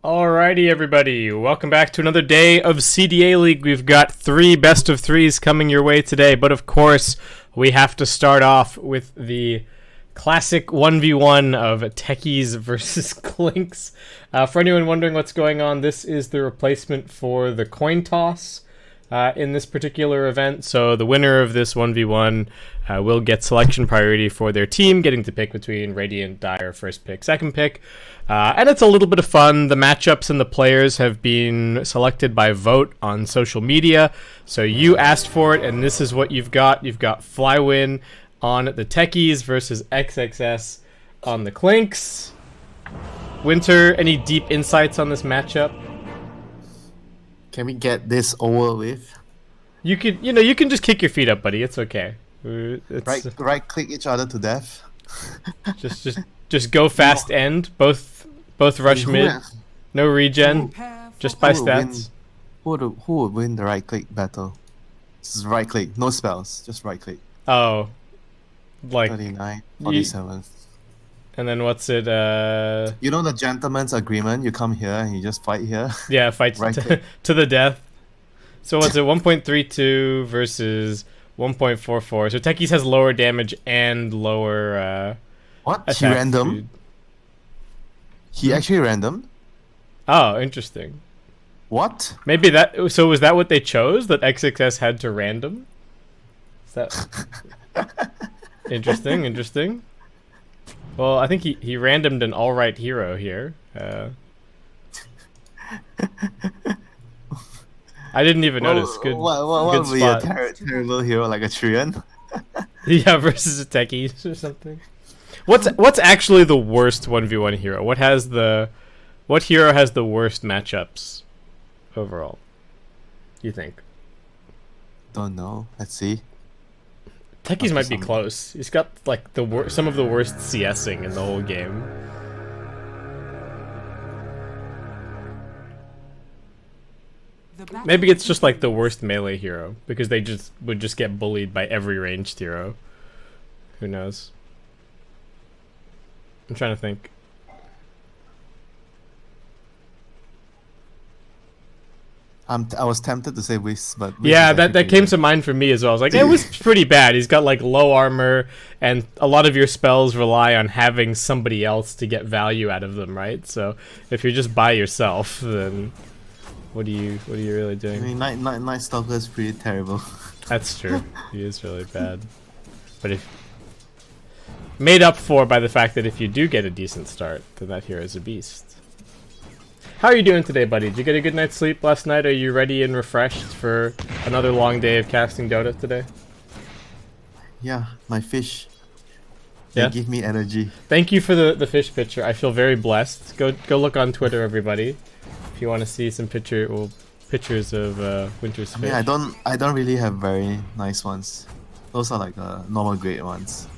Alrighty, everybody. Welcome back to another day of CDA League. We've got 3 best of 3s coming your way today, but of course, we have to start off with the classic 1v1 of Techies versus Clinks. For anyone wondering what's going on, this is the replacement for the coin toss in this particular event. So the winner of this 1v1 will get selection priority for their team, getting to pick between Radiant, Dire, first pick, second pick. And it's a little bit of fun. The matchups and the players have been selected by vote on social media. So you asked for it, and this is what you've got. You've got Flywin on the Techies versus XXS on the Clinks. Winter, any deep insights on this matchup? Can we get this over with? You can just kick your feet up, buddy. It's okay. Right click each other to death. just go fast end. Both rush mid. No regen. Just by stats. Who would win the right click battle? This is right click, no spells, just right click. Oh, like 39, 47. And then what's it? You know the gentleman's agreement. You come here and you just fight here. Yeah, fight right to the death. So what's it? 1.32 versus 1.44. So Techies has lower damage and lower. What? He random? Speed. He actually random? Oh, interesting. What? Maybe that. So was that what they chose? That XXS had to random? Is that interesting? Well, I think he randomed an all-right hero here. I didn't even notice. Good. What good would be a terrible hero like a Trian? Yeah, versus a Techies or something. What's actually the worst 1v1 hero? What hero has the worst matchups overall? You think? Don't know. Let's see. Techies might be close. He's got like some of the worst CSing in the whole game. Maybe it's just like the worst melee hero because they would just get bullied by every ranged hero. Who knows? I'm trying to think. I was tempted to say Whis, but yeah, that came to mind for me as well. I was like, it was pretty bad. He's got like low armor, and a lot of your spells rely on having somebody else to get value out of them, right? So if you're just by yourself, then what are you really doing? I mean, Night Stalker is pretty terrible. That's true. He is really bad, but if made up for by the fact that if you do get a decent start, then that hero is a beast. How are you doing today, buddy? Did you get a good night's sleep last night? Are you ready and refreshed for another long day of casting Dota today? Yeah, my fish. They give me energy. Thank you for the fish picture. I feel very blessed. Go look on Twitter, everybody, if you want to see some pictures of Winter's fish. Yeah, I don't really have very nice ones. Those are like normal grade ones.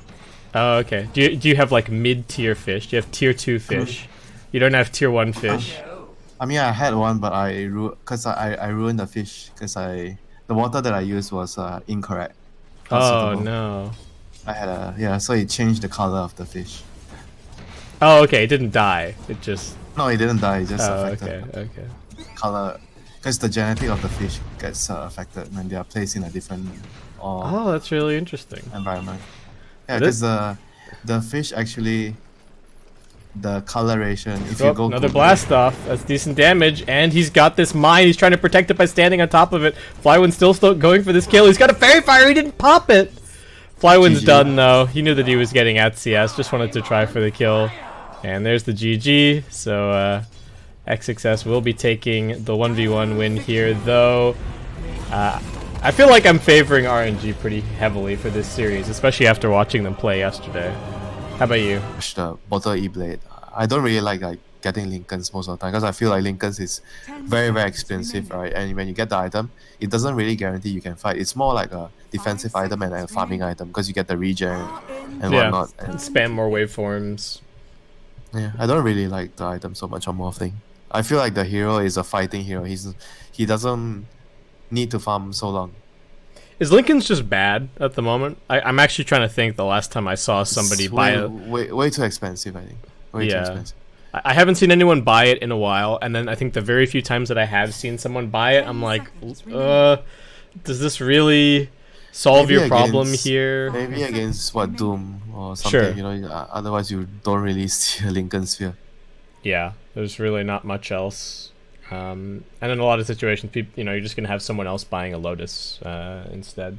Oh, okay. Do you have like mid-tier fish? Do you have tier 2 fish? You don't have tier 1 fish? I mean, I had one, but I ruined the fish because the water that I used was incorrect. Oh no! I had so it changed the color of the fish. Oh, okay. It didn't die. It just. No, it didn't die. It just affected okay. Color, because the genetic of the fish gets affected when they are placed in a different. Oh, that's really interesting. Environment. Yeah, because the fish actually. The coloration. If you go another blast off, that's decent damage, and he's got this mine. He's trying to protect it by standing on top of it. Flywin's still going for this kill. He's got a fairy fire. He didn't pop it. Flywin's done though. He knew that he was getting at CS. Just wanted to try for the kill, and there's the GG. So XXS will be taking the 1v1 win here, though. I feel like I'm favoring RNG pretty heavily for this series, especially after watching them play yesterday. How about you? The Bottle E-Blade. I don't really like getting Lincolns most of the time because I feel like Lincolns is very, very expensive, right? And when you get the item, it doesn't really guarantee you can fight. It's more like a defensive item and a farming item because you get the regen and whatnot. And spam more waveforms. Yeah, I don't really like the item so much on Morphling. I feel like the hero is a fighting hero. He doesn't need to farm so long. Is Lincoln's just bad at the moment? I'm actually trying to think the last time I saw somebody buy a... Way too expensive, I think. Way too expensive. I haven't seen anyone buy it in a while, and then I think the very few times that I have seen someone buy it, I'm like, does this really solve Maybe your problem against- here? Maybe against what Doom or something, Sure. you know. Otherwise, you don't really see a Lincoln Sphere. Yeah, there's really not much else. And in a lot of situations, people, you're just gonna have someone else buying a Lotus instead.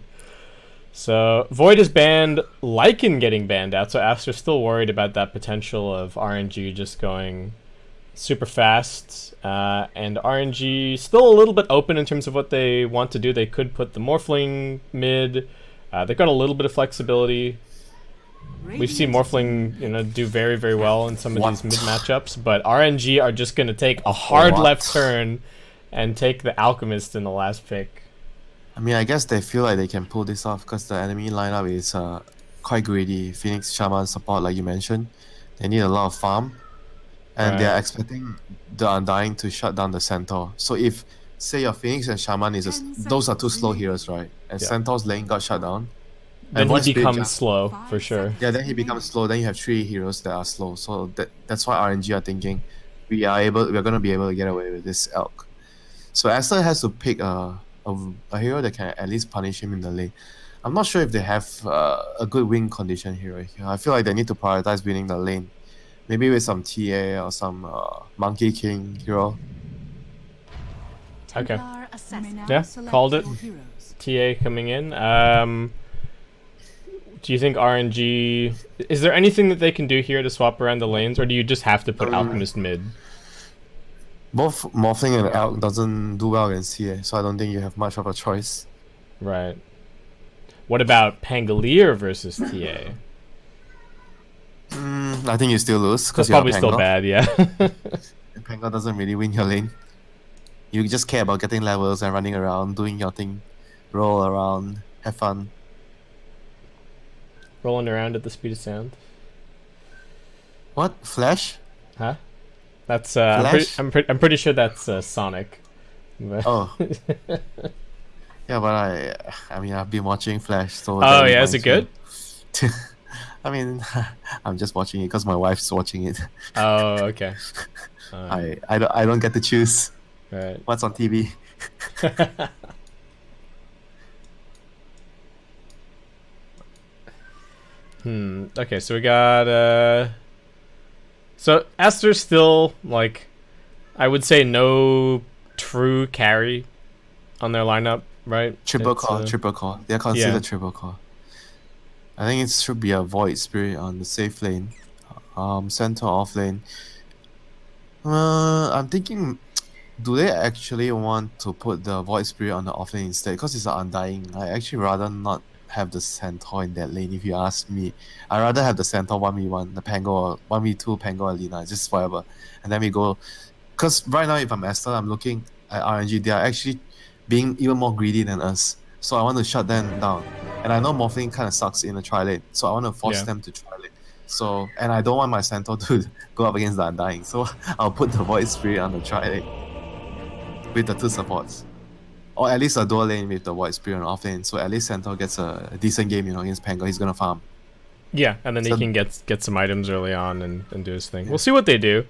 So Void is banned, Lycan getting banned out, so Aster's still worried about that potential of RNG just going super fast, and RNG still a little bit open in terms of what they want to do. They could put the Morphling mid, they've got a little bit of flexibility. We've seen Morphling, do very, very well in some of these mid matchups, but RNG are just gonna take a hard left turn and take the Alchemist in the last pick. I mean, I guess they feel like they can pull this off because the enemy lineup is quite greedy. Phoenix, Shaman support, like you mentioned. They need a lot of farm. And they're expecting the Undying to shut down the Centaur. So if, say, your Phoenix and Shaman, those are two slow heroes, right? And Centaur's lane got shut down. Then and he becomes slow, for sure. Yeah, then he becomes slow. Then you have 3 heroes that are slow. So that's why RNG are thinking we're going to be able to get away with this elk. So Aster has to pick a hero that can at least punish him in the lane. I'm not sure if they have a good win condition hero here. I feel like they need to prioritize winning the lane. Maybe with some TA or some Monkey King hero. Okay. Yeah, called it. TA coming in. Do you think RNG... Is there anything that they can do here to swap around the lanes, or do you just have to put Alchemist mid? Both Morphling and Elk doesn't do well against TA, so I don't think you have much of a choice. Right. What about Pangolier versus TA? I think you still lose. That's probably still bad, yeah. Pango doesn't really win your lane. You just care about getting levels and running around, doing your thing, roll around, have fun. Rolling around at the speed of sound. What? Flash? Huh? That's Flash? I'm pretty sure that's Sonic. Oh. Yeah, but I mean I've been watching Flash, so. Oh yeah, is it good? I mean, I'm just watching it because my wife's watching it. Oh, okay. I don't get to choose. Right. What's on TV. Okay, so we got so Aster's still, like, I would say no true carry on their lineup, right? Triple core. They're considered triple core. I think it should be a Void Spirit on the safe lane. Center off lane. I'm thinking, do they actually want to put the Void Spirit on the off lane instead? Because it's an Undying. I actually rather not have the Centaur in that lane, if you ask me. I'd rather have the Centaur 1v1, the Pango, or 1v2 Pango Alina, just whatever. And then we go. Because right now, if I'm Aster, I'm looking at RNG. They are actually being even more greedy than us. So I want to shut them down. And I know Morphling kind of sucks in the tri-lane, so I want to force them to tri-lane. So, and I don't want my Centaur to go up against the Undying, so I'll put the Void Spirit on the tri-lane with the 2 supports. Or at least a dual lane with the Void Spirit on off lane, so at least Centaur gets a decent game, against Pango. He's gonna farm. Yeah, and then he can get some items early on and do his thing. Yeah. We'll see what they do.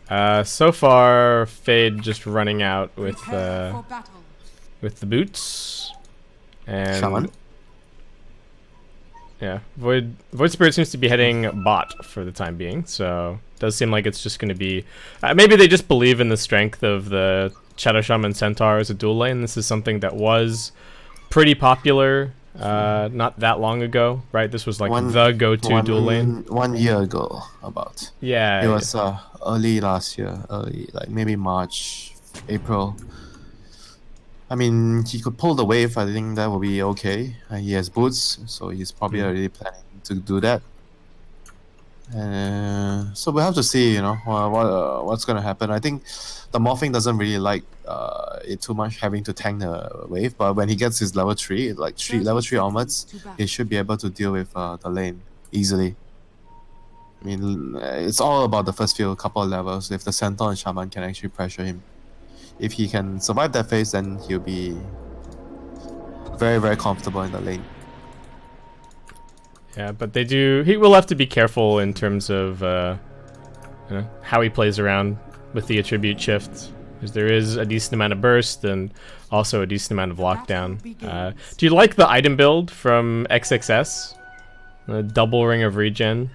So far, Fade just running out with the boots. And Shaman? Yeah, Void Spirit seems to be heading bot for the time being, so it does seem like it's just going to be... maybe they just believe in the strength of the Shadow Shaman Centaur as a dual lane. This is something that was pretty popular not that long ago, right? This was like the go-to dual lane. 1 year ago, about. Yeah. It was early last year, like maybe March, April. I mean, he could pull the wave. I think that will be okay. He has boots, so he's probably already planning to do that. So we'll have to see, what's gonna happen. I think the Morphing doesn't really like it too much, having to tank the wave. But when he gets his level 3, level 3 onwards, he should be able to deal with the lane easily. I mean, it's all about the first few couple of levels. If the Centaur and Shaman can actually pressure him. If he can survive that phase, then he'll be very, very comfortable in the lane. Yeah, but he will have to be careful in terms of how he plays around with the attribute shift. Because there is a decent amount of burst and also a decent amount of lockdown. Do you like the item build from XXS? The double ring of regen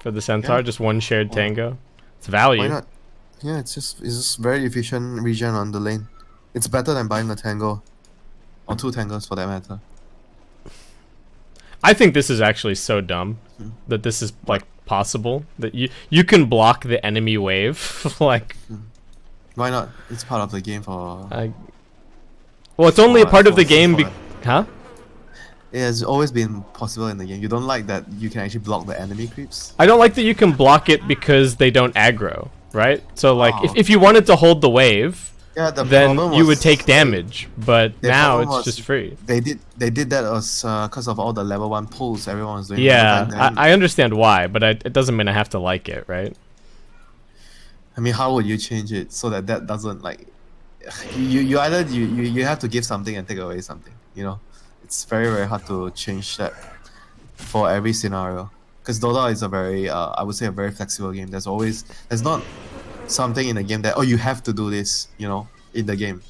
for the centaur, just one shared tango. It's value. Why not? Yeah, it's just very efficient regen on the lane. It's better than buying a tango. Or 2 tangos for that matter. I think this is actually so dumb that this is like possible. That you can block the enemy wave. Like, why not? It's part of the game for... well, it's only a part of the game huh? It has always been possible in the game. You don't like that you can actually block the enemy creeps? I don't like that you can block it because they don't aggro, right? So like, if you wanted to hold the wave, then you would take damage, but now it's just free. They did that because of all the level 1 pulls everyone was doing. Yeah, I understand why, but it doesn't mean I have to like it, right? I mean, how would you change it so that doesn't like... You either you have to give something and take away something, you know? It's very, very hard to change that for every scenario. Because Dota is a very, I would say a very flexible game. There's not something in the game that, oh, you have to do this, you know, in the game.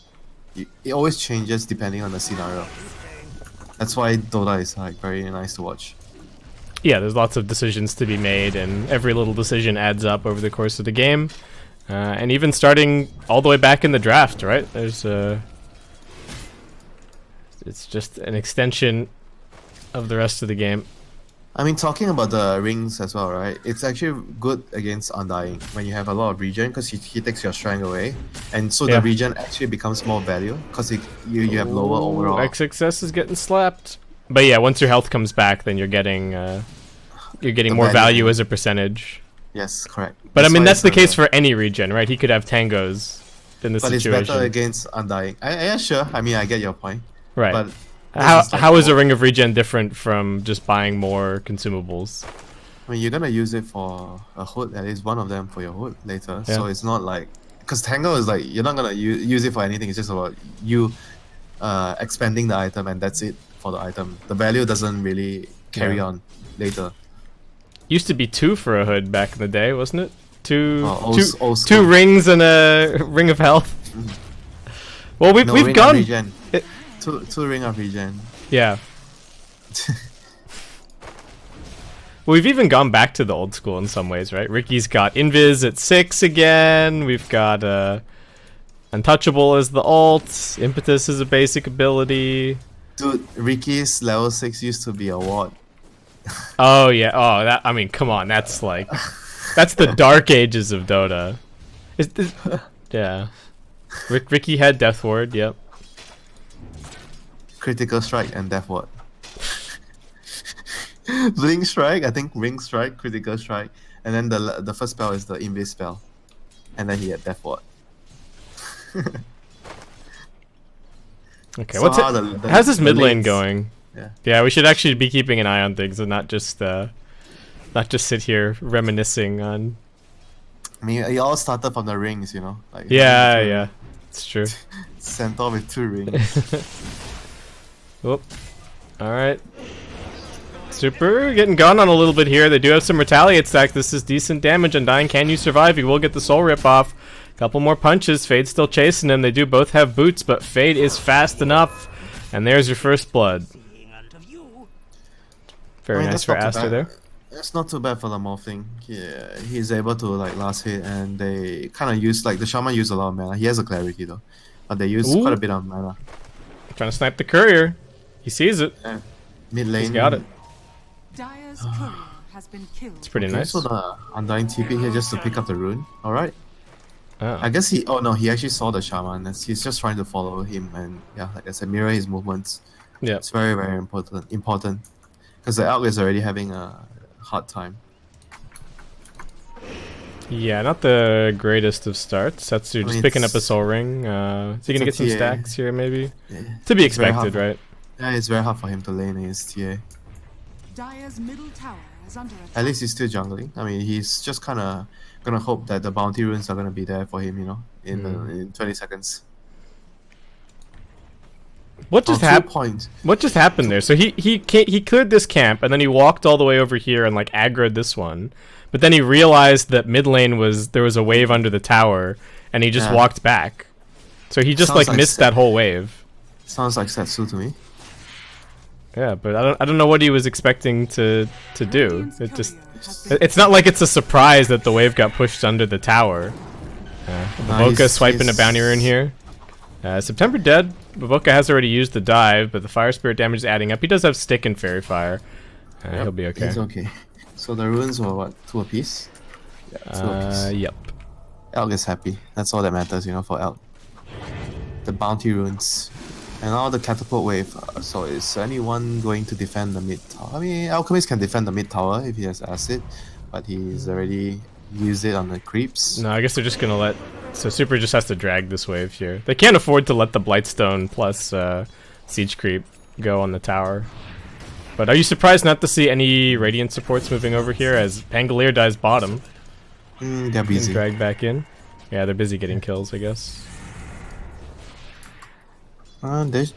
It always changes depending on the scenario. That's why Dota is like very nice to watch. Yeah, there's lots of decisions to be made, and every little decision adds up over the course of the game. And even starting all the way back in the draft, right? There's it's just an extension of the rest of the game. I mean, talking about the rings as well, right? It's actually good against Undying when you have a lot of regen because he takes your strength away, and so the regen actually becomes more value because you have lower overall. XXS is getting slapped, but yeah, once your health comes back, then you're getting more value as a percentage. Yes, correct. But I mean, that's the case for any regen, right? He could have tangos in this situation. But it's better against Undying. Yeah, sure. I mean, I get your point. Right. But how is a ring of regen different from just buying more consumables? I mean, you're gonna use it for a hood, at least one of them for your hood later. Yeah. So it's not like, because tango is like you're not gonna use it for anything. It's just about you expanding the item, and that's it for the item. The value doesn't really carry on later. Used to be 2 for a hood back in the day, wasn't it? Two rings and a ring of health. Well, we've gone. Two ring of regen. Yeah. Well, we've even gone back to the old school in some ways, right? Ricky's got Invis at 6 again. We've got Untouchable as the ult. Impetus is a basic ability. Dude, Ricky's level 6 used to be a ward. Oh yeah. Oh, that. I mean, come on. That's like, that's the dark ages of Dota. Yeah. Ricky had Death Ward. Yep. Critical Strike and Death Ward. Blink Strike, I think Ring Strike, Critical Strike, and then the first spell is the Invis spell, and then he had Death Ward. Okay, so how's this mid lane going? Yeah, we should actually be keeping an eye on things and not just sit here reminiscing on. I mean, it all started from the rings, you know. Like, yeah, it's true. Centaur with 2 rings. Whoop. Alright. Super. Getting gone on a little bit here. They do have some retaliate stack. This is decent damage. Undying, can you survive? He will get the soul rip off. Couple more punches. Fade's still chasing him. They do both have boots, but Fade is fast enough. And there's your first blood. Very nice for Aster there. It's not too bad for the morphing. Yeah, he's able to like last hit, and they kind of use like the shaman use a lot of mana. He has a clarity though, but they use quite a bit of mana. Trying to snipe the courier. He sees it. Yeah. Mid lane. He's got it. It's pretty nice. So the Undying TP here just to pick up the rune. Alright. Oh. I guess he... Oh no, he actually saw the shaman. He's just trying to follow him and yeah, like I said, mirror his movements. Yeah. It's very, very important. Because the Elk is already having a hard time. Yeah, not the greatest of starts. Setsu just picking up a soul ring. Is he gonna get some stacks here maybe? Yeah. To be expected, right? Yeah, it's very hard for him to lane against TA. Dire's middle tower is under attack. At least he's still jungling. I mean, he's just kind of gonna hope that the bounty runes are gonna be there for him, you know, in 20 seconds. What just happened? What just happened there? So he cleared this camp and then he walked all the way over here and like aggroed this one, but then he realized that mid lane there was a wave under the tower, and he just walked back. So he just Sounds like missed that whole wave. Sounds like Setsu to me. Yeah, but I don't know what he was expecting to do. It's not like it's a surprise that the wave got pushed under the tower. Baboka swiping a bounty rune here. September dead. Baboka has already used the dive, but the fire spirit damage is adding up. He does have stick and fairy fire. He'll be okay. He's okay. So the runes were what? 2 apiece? 2 apiece. Yep. Elk is happy. That's all that matters, for Elk. The bounty runes. And now the catapult wave. So is anyone going to defend the mid tower? I mean, Alchemist can defend the mid tower if he has acid, but he's already used it on the creeps. No, I guess they're just gonna let. So Super just has to drag this wave here. They can't afford to let the Blightstone plus siege creep go on the tower. But are you surprised not to see any Radiant supports moving over here as Pangolier dies bottom? They're busy. Drag back in. Yeah, they're busy getting kills, I guess.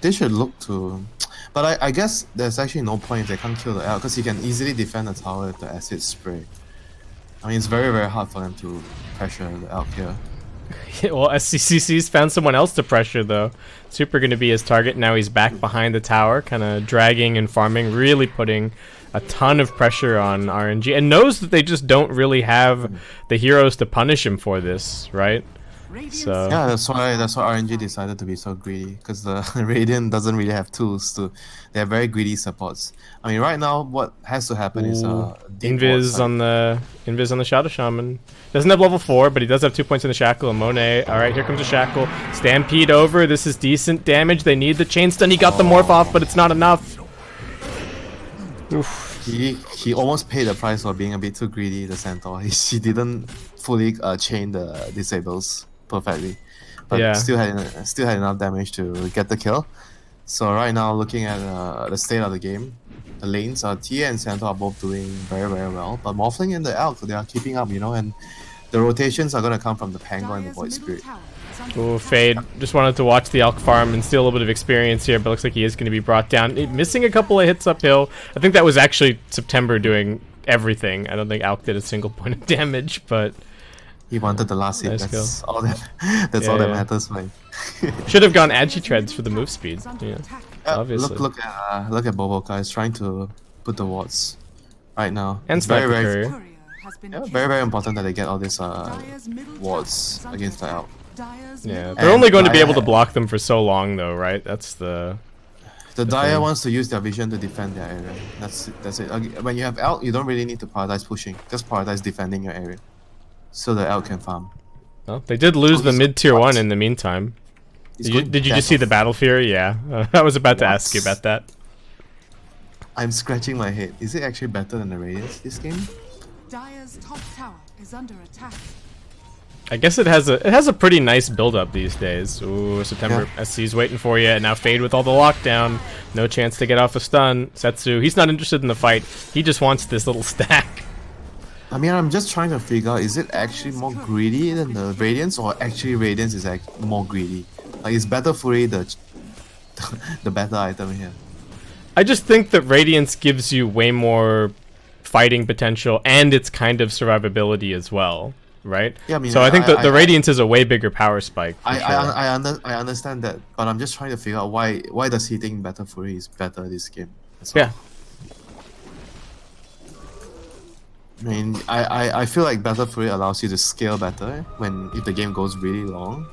They should look to... But I guess there's actually no point if they can't kill the elk, because he can easily defend the tower with the acid spray. I mean, it's very, very hard for them to pressure the elk here. Well, SCCC's found someone else to pressure, though. Super going to be his target. Now he's back behind the tower, kind of dragging and farming, really putting a ton of pressure on RNG, and knows that they just don't really have the heroes to punish him for this, right? So yeah, that's why RNG decided to be so greedy, because the Radiant doesn't really have tools to. They have very greedy supports. I mean, right now what has to happen is Invis on the Shadow Shaman. Doesn't have level 4, but he does have 2 points in the Shackle and Monet. All right, here comes the Shackle. Stampede over. This is decent damage. They need the chain stun. He got the morph off, but it's not enough. Oof. He almost paid the price for being a bit too greedy. The Centaur. He didn't fully chain the disables perfectly, but still had enough damage to get the kill. So right now, looking at the state of the game, the lanes Tia and Centaur are both doing very, very well, but Morphling and the Elk, they are keeping up, and the rotations are gonna come from the Pango and the Void Spirit. Ooh, Fade just wanted to watch the Elk farm and steal a little bit of experience here, but looks like he is going to be brought down. Missing a couple of hits uphill. I think that was actually September doing everything. I don't think Elk did a single point of damage, but he wanted the last hit. Nice that's all that matters, man. Should have gone Agi Treads for the move speed. Yeah, obviously. Look at Boboka. He's trying to put the wards right now. And it's very, very, very, very important that they get all these wards against the Elk. Yeah, they're only going to be able to block them for so long, though, right? That's the Dire wants to use their vision to defend their area. That's it. When you have Elk, you don't really need to prioritize pushing. Just prioritize defending your area, so the Elk can farm. Well, they did lose the mid tier 1 in the meantime. Did you just see the Battle Fury? Yeah, I was about to ask you about that. I'm scratching my head. Is it actually better than the Radiance this game? Dire's top tower is under attack. I guess it has a pretty nice build up these days. Ooh, September SC's waiting for you, and now Fade with all the lockdown. No chance to get off a stun. Setsu, he's not interested in the fight. He just wants this little stack. I mean, I'm just trying to figure out, is it actually more greedy than the Radiance, or actually Radiance is more greedy? Like, is Battle Fury the better item here? I just think that Radiance gives you way more fighting potential, and it's kind of survivability as well. Right? Yeah, I mean, so I think the Radiance is a way bigger power spike. I understand that, but I'm just trying to figure out why does he think Battle Fury is better this game? Yeah. I mean, I feel like Battle Fury allows you to scale better if the game goes really long.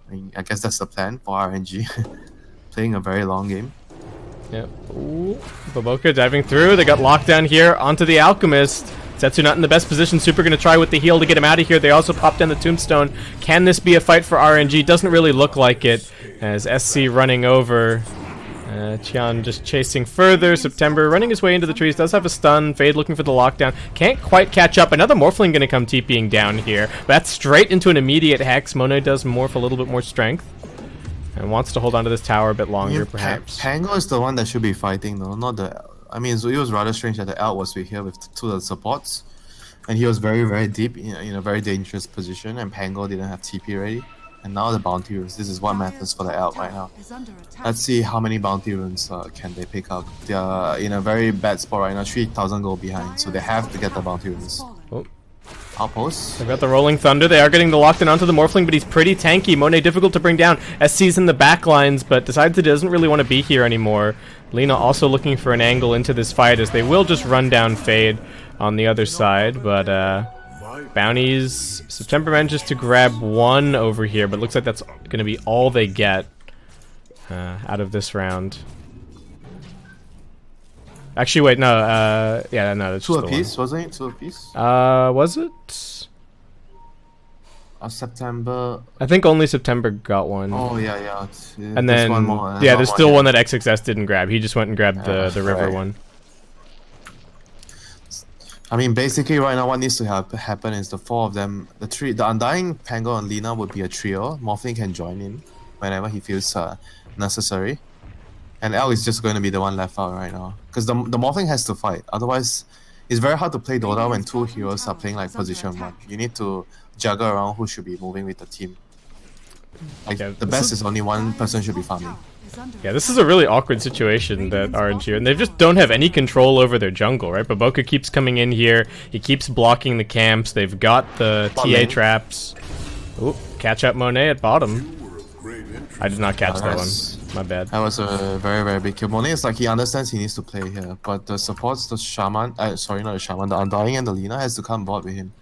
I mean, I guess that's the plan for RNG, playing a very long game. Yep. Ooh, Baboka diving through. They got locked down here onto the Alchemist. Setsu not in the best position. Super gonna try with the heal to get him out of here. They also popped down the Tombstone. Can this be a fight for RNG? Doesn't really look like it, as SC running over. Qian just chasing further. September running his way into the trees. Does have a stun. Fade looking for the lockdown. Can't quite catch up. Another Morphling gonna come TPing down here. That's straight into an immediate hex. Mono does morph a little bit more strength. And wants to hold on to this tower a bit longer, perhaps. Pango is the one that should be fighting, though, not the... I mean, so it was rather strange that the Elk was here with 2 of the supports. And he was very, very deep in a very dangerous position, and Pango didn't have TP ready. And now the bounty runes. This is what matters for the Elk right now. Let's see how many bounty runes can they pick up. They are in a very bad spot right now, 3,000 gold behind, so they have to get the bounty runes. Oh, Outpost. They've got the Rolling Thunder. They are getting the lockdown onto the Morphling, but he's pretty tanky. Monet difficult to bring down. SC's in the back lines, but decides he doesn't really want to be here anymore. Lina also looking for an angle into this fight, as they will just run down Fade on the other side, but Bounties, September manages to grab one over here, but looks like that's going to be all they get out of this round. Actually, wait, no, yeah, no, that's Two just the apiece, one. wasn't it? Two apiece? Was it? September. I think only September got one. Oh, yeah. And then, one more, yeah, there's still one that XXS didn't grab. He just went and grabbed the river right. one. I mean, basically, right now, what needs to happen is the four of them. The Undying, Pango, and Lina would be a trio. Morphling can join in whenever he feels necessary. And L is just going to be the one left out right now. Because the Morphling has to fight. Otherwise, it's very hard to play Dota when two heroes are playing like position 1. You need to juggle around who should be moving with the team. Like, Yeah, the best is only one person should be farming. Yeah, this is a really awkward situation that RNG, and they just don't have any control over their jungle, right? Baboka keeps coming in here. He keeps blocking the camps. They've got the TA traps. Oop, catch up Monet at bottom. I did not catch that one. My bad. That was a very, very big kill. Monet is like, he understands he needs to play here, but the supports, the Shaman, sorry, not the Shaman, the Undying and the Lina has to come board with him.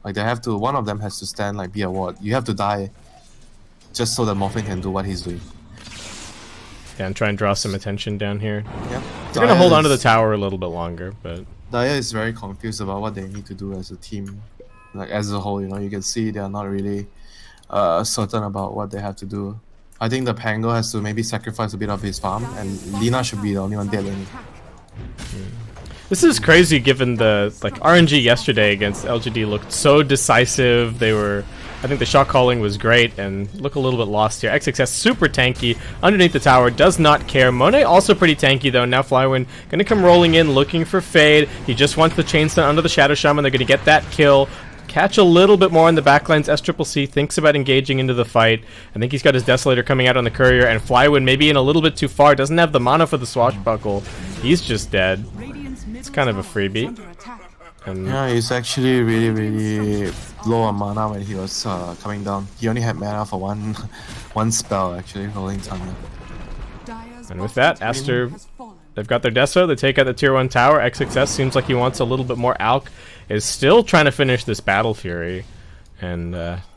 Like, they have to, one of them has to stand, like, be a ward. You have to die just so that Morphling can do what he's doing. Yeah, and try and draw some attention down here. Yeah. They're gonna hold on to the tower a little bit longer, but Daya is very confused about what they need to do as a team. Like, as a whole, you know, you can see they are not really certain about what they have to do. I think the Pango has to maybe sacrifice a bit of his farm, and Lina should be the only one dead laning. this is crazy given the RNG yesterday against LGD looked so decisive. They were, I think the shot calling was great, and look a little bit lost here. XXS super tanky underneath the tower, does not care. Monet also pretty tanky though. Now Flywind gonna come rolling in looking for Fade. He just wants the chain stun under the Shadow Shaman. They're gonna get that kill. Catch a little bit more in the backlines. SCCC thinks about engaging into the fight. I think he's got his Desolator coming out on the Courier, and Flywind maybe in a little bit too far. Doesn't have the mana for the Swashbuckle. He's just dead. It's kind of a freebie. And Yeah, he's actually really, really low on mana when he was coming down. He only had mana for one spell, actually, Rolling Thunder. And with that, Aster, they've got their Deso. They take out the tier 1 tower. XXS seems like he wants a little bit more alch. Is still trying to finish this Battle Fury. And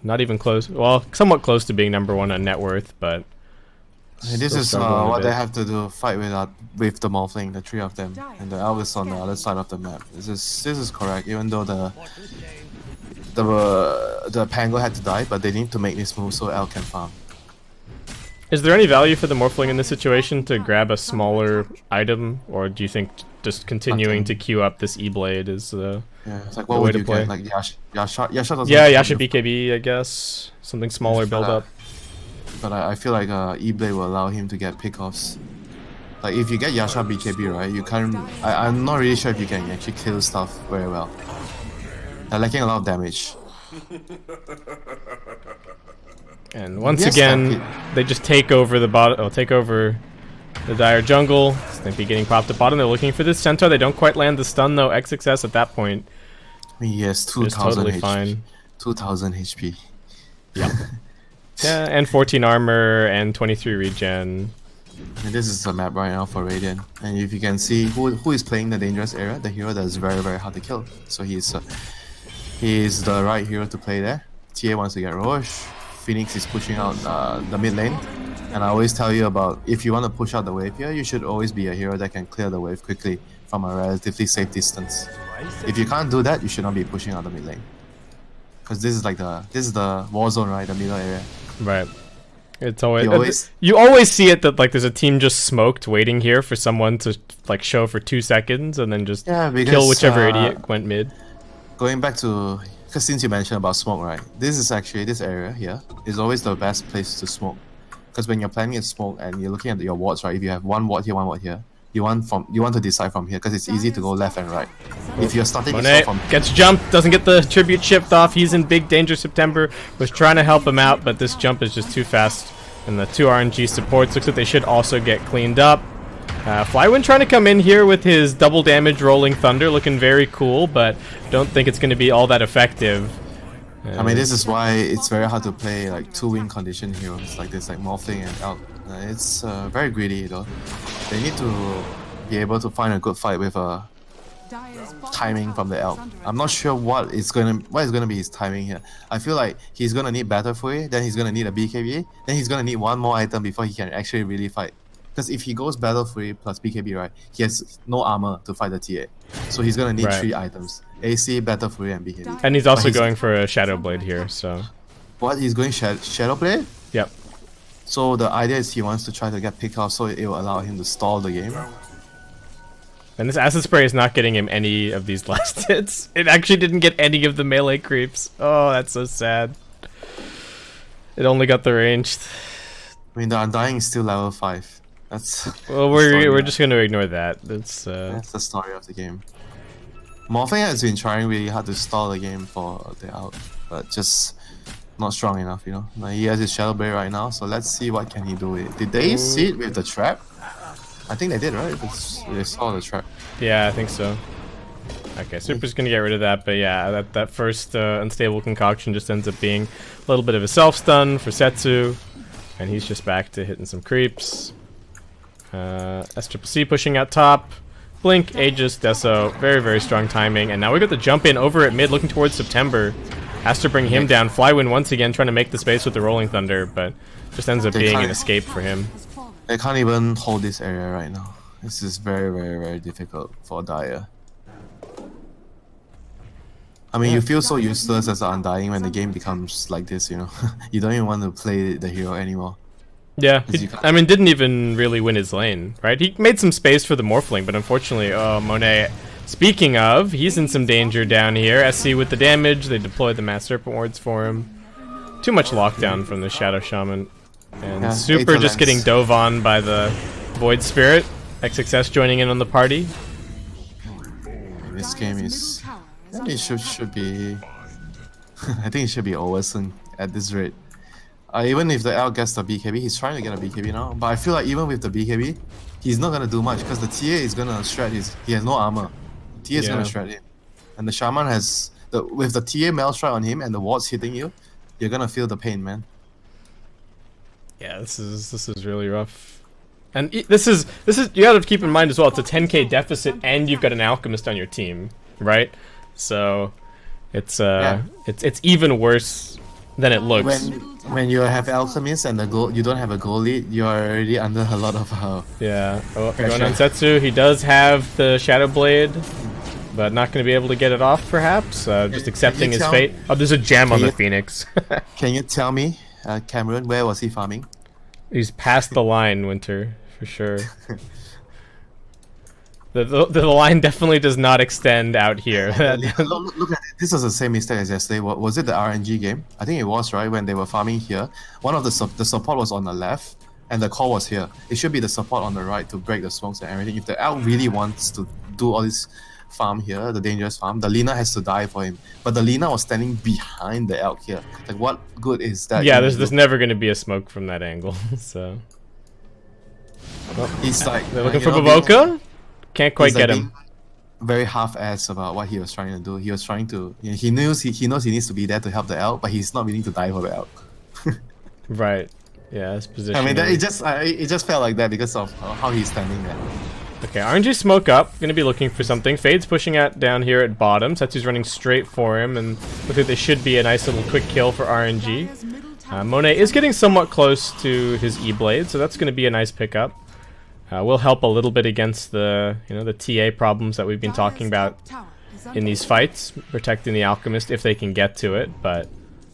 not even close. Well, somewhat close to being number 1 on net worth, but This is what they have to do, fight with the Morphling, the 3 of them. And the Elf is on the other side of the map. This is correct, even though the Pango had to die, but they need to make this move so Elf can farm. is there any value for the Morphling in this situation to grab a smaller item, or do you think just continuing to queue up this E-Blade is the it's like, the what way would to you play? get? Like Yasha doesn't Yeah, have Yasha the- BKB, I guess. Something smaller build up. But I feel like E-Blade will allow him to get pickoffs. Like, if you get Yasha BKB, right, you can't... I'm not really sure if you can actually kill stuff very well. They're lacking a lot of damage. And once Yes, again, okay. they just take over the bot. Oh, take over the Dire jungle. Stimpy getting popped at bottom. They're looking for this Centaur. They don't quite land the stun though. XXS at that point Yes, is 2,000 totally HP. fine. 2,000 HP. Yeah, and 14 armor and 23 regen. And this is the map right now for Radiant. And if you can see who is playing the dangerous area, the hero that is very, very hard to kill. So he's the right hero to play there. TA wants to get Roche. Phoenix is pushing out the mid lane. And I always tell you about, if you want to push out the wave here, you should always be a hero that can clear the wave quickly from a relatively safe distance. If you can't do that, you should not be pushing out the mid lane. Because this is the war zone, right? The middle area. Right. It's you always see it that like there's a team just smoked waiting here for someone to like show for 2 seconds and then just kill whichever idiot went mid. Going back to, because since you mentioned about smoke, right? This area here is always the best place to smoke. Because when you're planning a smoke and you're looking at your wards, right? If you have one ward here, you want to decide from here because it's easy to go left and right. If you're starting Monet from gets jumped, doesn't get the tribute shipped off. He's in big danger. September was trying to help him out, but this jump is just too fast. And the 2 RNG supports looks like they should also get cleaned up. Flywind trying to come in here with his double damage Rolling Thunder, looking very cool, but don't think it's going to be all that effective. I mean, this is why it's very hard to play like 2-win condition heroes like this, like Morphling and Elk. It's very greedy though. They need to be able to find a good fight with timing from the Elk. I'm not sure what is gonna be his timing here. I feel like he's gonna need Battle Fury, then he's gonna need a BKB, then he's gonna need one more item before he can actually really fight. Because if he goes Battle Fury plus BKB, right, he has no armor to fight the TA. So he's gonna need 3 items: AC, Battle Fury, and BKB. And he's also going for a Shadow Blade here, so... What? He's going Shadow Blade? Yep. So the idea is he wants to try to get picked off so it will allow him to stall the game. And this Acid Spray is not getting him any of these last hits. It actually didn't get any of the melee creeps. Oh, that's so sad. It only got the ranged. I mean, the Undying is still level 5. That's... Well, we're just gonna ignore that. That's the story of the game. Morphing has been trying really hard to stall the game for the out, but just not strong enough, you know. Like, he has his Shadow Blade right now, so let's see what can he do with it. Did they see it with the trap? I think they did, right? They saw the trap. Yeah, I think so. Okay, Super's gonna get rid of that, but yeah, that first unstable concoction just ends up being a little bit of a self-stun for Setsu, and he's just back to hitting some creeps. SCC pushing out top. Blink, Aegis, Deso, very, very strong timing, and now we got the jump in over at mid, looking towards September. Aster bring him down. Flywind once again trying to make the space with the Rolling Thunder, but just ends up being an escape for him. They can't even hold this area right now. This is very, very, very difficult for Dire. I mean, you feel so useless as an Undying when the game becomes like this, you know. You don't even want to play the hero anymore. Yeah, I mean, didn't even really win his lane, right? He made some space for the Morphling, but unfortunately, Monet, speaking of, he's in some danger down here. SC with the damage, they deployed the Mass Serpent Wards for him. Too much lockdown from the Shadow Shaman. And Super just getting dove on by the Void Spirit. XXS joining in on the party. This game is... it should be... I think it should be over soon at this rate. Even if the L gets the BKB, he's trying to get a BKB now. But I feel like even with the BKB, he's not gonna do much because the TA is gonna shred his. He has no armor. TA is gonna shred him, and the Shaman has with the TA Mail Strike on him and the wards hitting you, you're gonna feel the pain, man. Yeah, this is really rough. And this is you gotta keep in mind as well. It's a 10k deficit, and you've got an Alchemist on your team, right? So it's even worse than it looks. When you have Alchemist and the goal, you don't have a goal lead, you're already under a lot of going on Setsu. He does have the Shadow Blade, but not going to be able to get it off, perhaps. Just accepting his fate. Oh, there's a gem on the Phoenix. Can you tell me, Cameron, where was he farming? He's past the line, Winter, for sure. The line definitely does not extend out here. Look at it. This was the same mistake as yesterday. Was it the RNG game? I think it was, right? When they were farming here, one of the support was on the left, and the core was here. It should be the support on the right to break the smokes and everything. If the Elk really wants to do all this farm here, the dangerous farm, the Lina has to die for him. But the Lina was standing behind the Elk here. Like, what good is that? Yeah, there's never going to be a smoke from that angle. So he's like they're looking for Baboka. Can't quite get him. Very half-assed about what he was trying to do. He was trying to. He knows he needs to be there to help the Elk, but he's not willing to die for the Elk. Right. Yeah, his position. I mean, it just felt like that because of how he's standing there. Okay, RNG smoke up. Gonna be looking for something. Fade's pushing out down here at bottom. Setsu's running straight for him, and looks like this should be a nice little quick kill for RNG. Monet is getting somewhat close to his E-Blade, so that's gonna be a nice pickup. Will help a little bit against the the TA problems that we've been talking about in these fights, protecting the Alchemist if they can get to it, but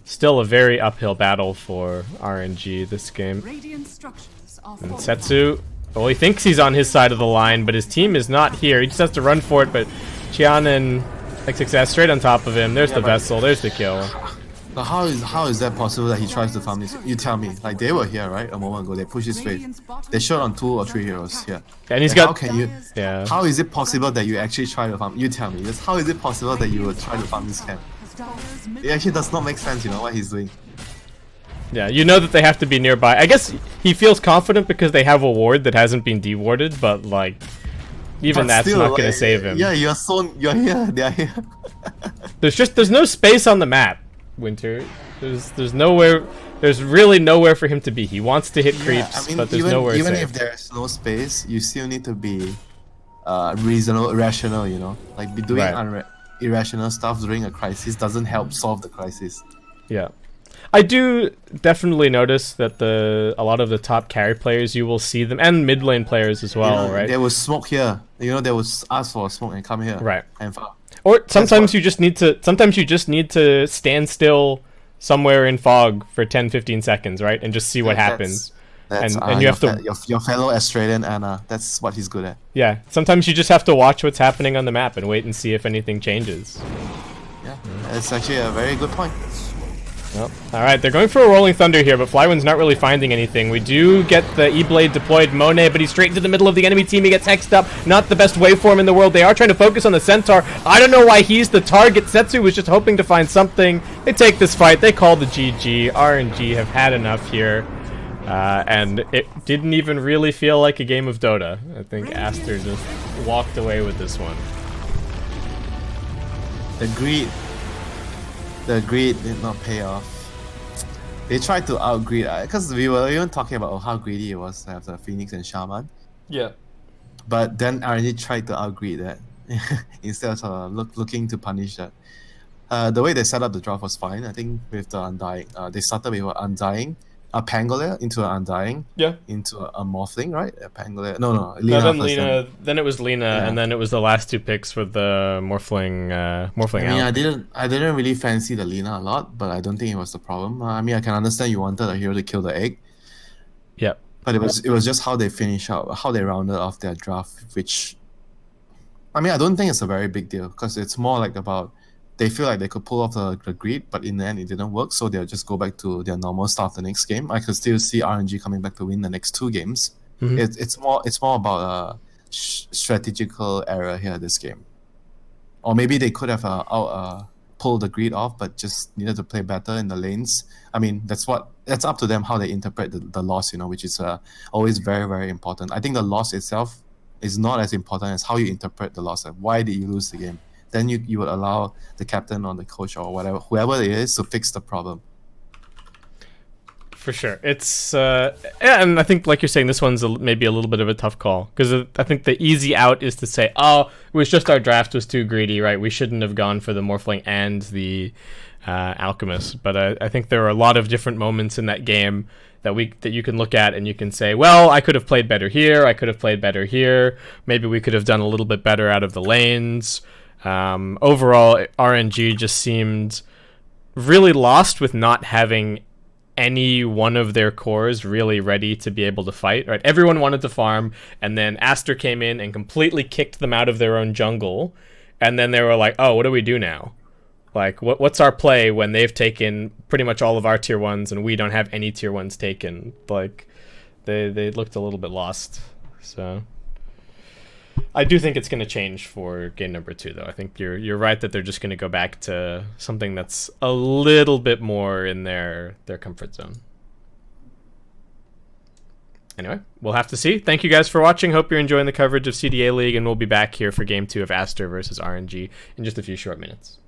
still a very uphill battle for RNG this game. And Setsu, well, he thinks he's on his side of the line, but his team is not here. He just has to run for it, but Qian and XXS straight on top of him. There's the Vessel, there's the kill. But how is that possible that he tries to farm this? You tell me. Like, they were here, right? A moment ago. They pushed his face. They shot on 2 or 3 heroes here. And he's got... How can you... Yeah. How is it possible that you actually try to farm... You tell me. Just how is it possible that you would try to farm this camp? It actually does not make sense, you know, what he's doing. Yeah, you know that they have to be nearby. I guess he feels confident because they have a ward that hasn't been dewarded, but like, even But that's still, not gonna like, save him. Yeah, you're here. They are here. There's no space on the map, Winter. There's nowhere. There's really nowhere for him to be. He wants to hit creeps, I mean, but there's even nowhere even safe. if there's no space, you still need to be reasonable, rational. You know, like be doing Right. irrational stuff during a crisis doesn't help solve the crisis. Yeah. I do definitely notice that a lot of the top carry players, you will see them, and mid lane players as well, You know, right? They will smoke here. You know, they will ask for a smoke and come here. Right. And far. Or sometimes what- you just need to stand still somewhere in fog for 10-15 seconds, right? And just see what happens. That's And you have to your fellow Australian Anna. That's what he's good at. Yeah, sometimes you just have to watch what's happening on the map and wait and see if anything changes. Yeah, it's actually a very good point. Well, alright, they're going for a Rolling Thunder here, but Flywind's not really finding anything. We do get the E-Blade deployed Monet, but he's straight into the middle of the enemy team. He gets hexed up. Not the best waveform in the world. They are trying to focus on the Centaur. I don't know why he's the target. Setsu was just hoping to find something. They take this fight. They call the GG. RNG have had enough here. And it didn't even really feel like a game of Dota. I think Aster just walked away with this one. The greed did not pay off. They tried to outgreed, because we were even talking about how greedy it was to have the Phoenix and Shaman. Yeah. But then RNG tried to outgreed that instead of looking to punish that. The way they set up the draft was fine. I think with the Undying, they started with Undying, a Pangolier into an Undying, Yeah. into a Morphling, right? A Pangolier. No, No, Lina then first. Lina. Then it was Lina, Yeah. and then it was the last two picks for the Morphling. Morphling I mean, out. I didn't really fancy the Lina a lot, but I don't think it was the problem. I mean, I can understand you wanted a hero to kill the egg, Yep. but it was just how they finish out, how they rounded off their draft, which, I mean, I don't think it's a very big deal because it's more like about they feel like they could pull off the greed, but in the end it didn't work, so they'll just go back to their normal start the next game. I could still see RNG coming back to win the next two games. Mhm. It's more about a strategical error here this game, or maybe they could have pulled the greed off, but just needed to play better in the lanes. I mean, that's up to them how they interpret the loss, you know, which is always very, very important. I think the loss itself is not as important as how you interpret the loss. Like, why did you lose the game? Then you would allow the captain or the coach or whatever, whoever it is, to fix the problem. For sure. It's yeah, and I think like you're saying, this one's maybe a little bit of a tough call because I think the easy out is to say, oh, it was just our draft was too greedy, right? We shouldn't have gone for the Morphling and the Alchemist. But I think there are a lot of different moments in that game that you can look at and you can say, well, I could have played better here. I could have played better here. Maybe we could have done a little bit better out of the lanes. Overall, RNG just seemed really lost with not having any one of their cores really ready to be able to fight, right? Everyone wanted to farm, and then Aster came in and completely kicked them out of their own jungle, and then they were like, oh, what do we do now? Like, what's our play when they've taken pretty much all of our tier 1s and we don't have any tier 1s taken? Like, they looked a little bit lost, so... I do think it's going to change for game number 2, though. I think you're right that they're just going to go back to something that's a little bit more in their comfort zone. Anyway, we'll have to see. Thank you guys for watching. Hope you're enjoying the coverage of CDA League, and we'll be back here for game 2 of Aster versus RNG in just a few short minutes.